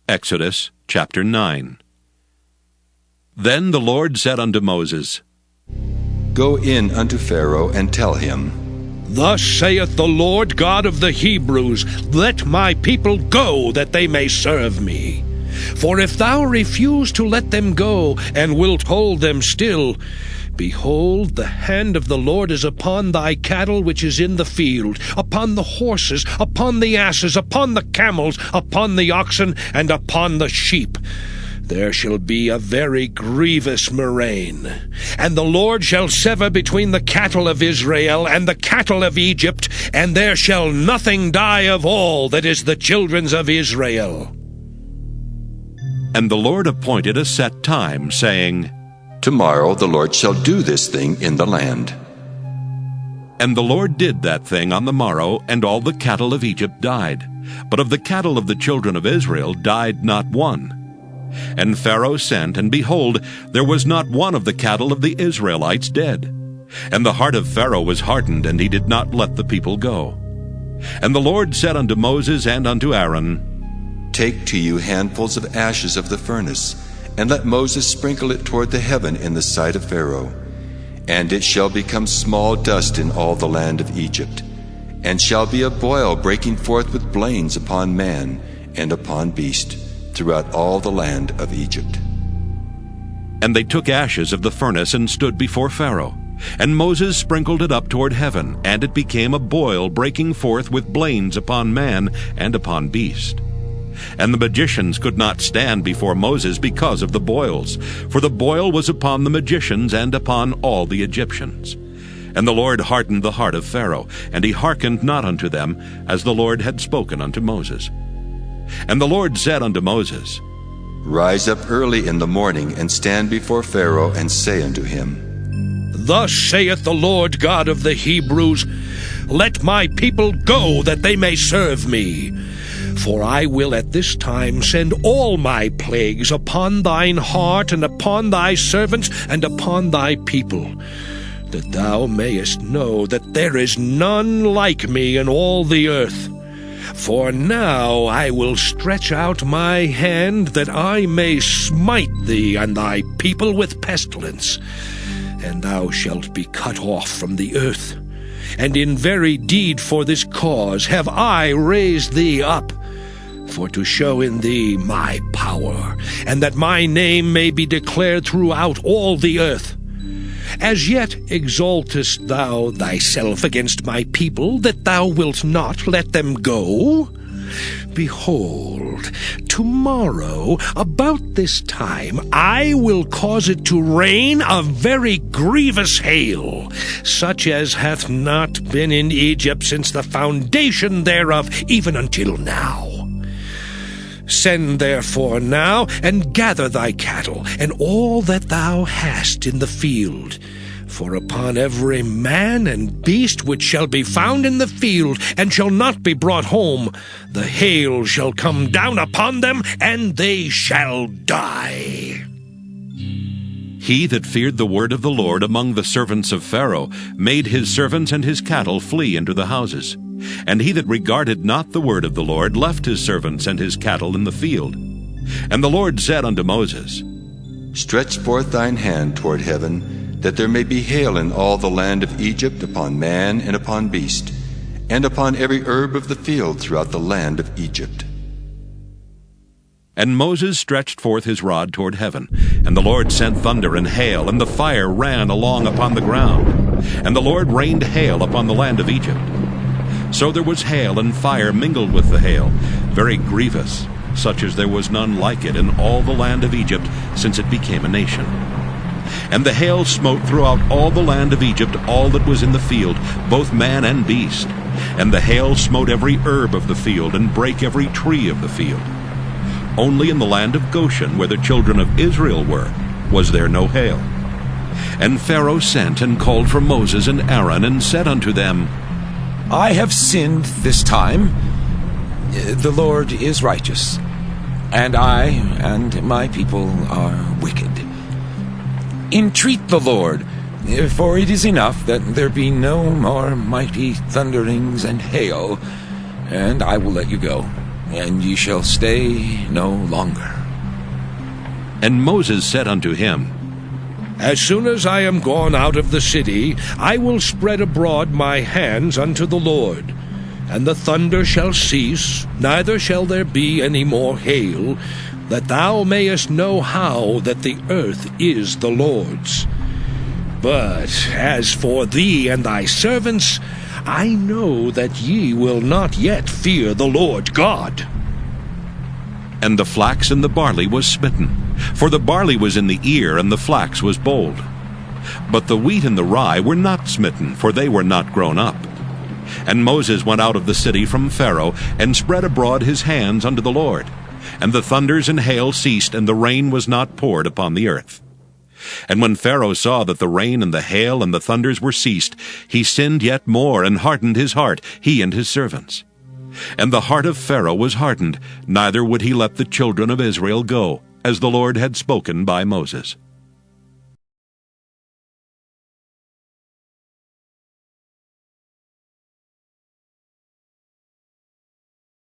Exodus chapter 9. Then the Lord said unto Moses, Go in unto Pharaoh, and tell him, Thus saith the Lord God of the Hebrews, Let my people go, that they may serve me. For if thou refuse to let them go, and wilt hold them still, behold, the hand of the Lord is upon thy cattle which is in the field, upon the horses, upon the asses, upon the camels, upon the oxen, and upon the sheep. There shall be a very grievous murrain. And the Lord shall sever between the cattle of Israel and the cattle of Egypt, and there shall nothing die of all that is the children's of Israel. And the Lord appointed a set time, saying, Tomorrow the Lord shall do this thing in the land. And the Lord did that thing on the morrow, and all the cattle of Egypt died. But of the cattle of the children of Israel died not one. And Pharaoh sent, and behold, there was not one of the cattle of the Israelites dead. And the heart of Pharaoh was hardened, and he did not let the people go. And the Lord said unto Moses and unto Aaron, Take to you handfuls of ashes of the furnace, and let Moses sprinkle it toward the heaven in the sight of Pharaoh. And it shall become small dust in all the land of Egypt, and shall be a boil breaking forth with blains upon man and upon beast, throughout all the land of Egypt. And they took ashes of the furnace and stood before Pharaoh. And Moses sprinkled it up toward heaven, and it became a boil breaking forth with blains upon man and upon beast. And the magicians could not stand before Moses because of the boils, for the boil was upon the magicians and upon all the Egyptians. And the Lord hardened the heart of Pharaoh, and he hearkened not unto them, as the Lord had spoken unto Moses. And the Lord said unto Moses, Rise up early in the morning, and stand before Pharaoh, and say unto him, Thus saith the Lord God of the Hebrews, Let my people go, that they may serve me. For I will at this time send all my plagues upon thine heart, and upon thy servants, and upon thy people, that thou mayest know that there is none like me in all the earth. For now I will stretch out my hand, that I may smite thee and thy people with pestilence, and thou shalt be cut off from the earth. And in very deed for this cause have I raised thee up, for to show in thee my power, and that my name may be declared throughout all the earth. As yet exaltest thou thyself against my people, that thou wilt not let them go? Behold, tomorrow, about this time, I will cause it to rain a very grievous hail, such as hath not been in Egypt since the foundation thereof, even until now. Send therefore now, and gather thy cattle, and all that thou hast in the field. For upon every man and beast which shall be found in the field, and shall not be brought home, the hail shall come down upon them, and they shall die. He that feared the word of the Lord among the servants of Pharaoh made his servants and his cattle flee into the houses. And he that regarded not the word of the Lord left his servants and his cattle in the field. And the Lord said unto Moses, Stretch forth thine hand toward heaven, that there may be hail in all the land of Egypt, upon man and upon beast, and upon every herb of the field throughout the land of Egypt. And Moses stretched forth his rod toward heaven, and the Lord sent thunder and hail, and the fire ran along upon the ground. And the Lord rained hail upon the land of Egypt. So there was hail and fire mingled with the hail, very grievous, such as there was none like it in all the land of Egypt since it became a nation. And the hail smote throughout all the land of Egypt all that was in the field, both man and beast. And the hail smote every herb of the field, and brake every tree of the field. Only in the land of Goshen, where the children of Israel were, was there no hail. And Pharaoh sent and called for Moses and Aaron, and said unto them, I have sinned this time. The Lord is righteous, and I and my people are wicked. Entreat the Lord, for it is enough that there be no more mighty thunderings and hail, and I will let you go. and ye shall stay no longer. And Moses said unto him, As soon as I am gone out of the city, I will spread abroad my hands unto the Lord. And the thunder shall cease, neither shall there be any more hail, that thou mayest know how that the earth is the Lord's. But as for thee and thy servants, I know that ye will not yet fear the Lord God. And the flax and the barley was smitten, for the barley was in the ear, and the flax was bold. But the wheat and the rye were not smitten, for they were not grown up. And Moses went out of the city from Pharaoh, and spread abroad his hands unto the Lord. And the thunders and hail ceased, and the rain was not poured upon the earth. And when Pharaoh saw that the rain and the hail and the thunders were ceased, he sinned yet more, and hardened his heart, he and his servants. And the heart of Pharaoh was hardened, neither would he let the children of Israel go, as the Lord had spoken by Moses.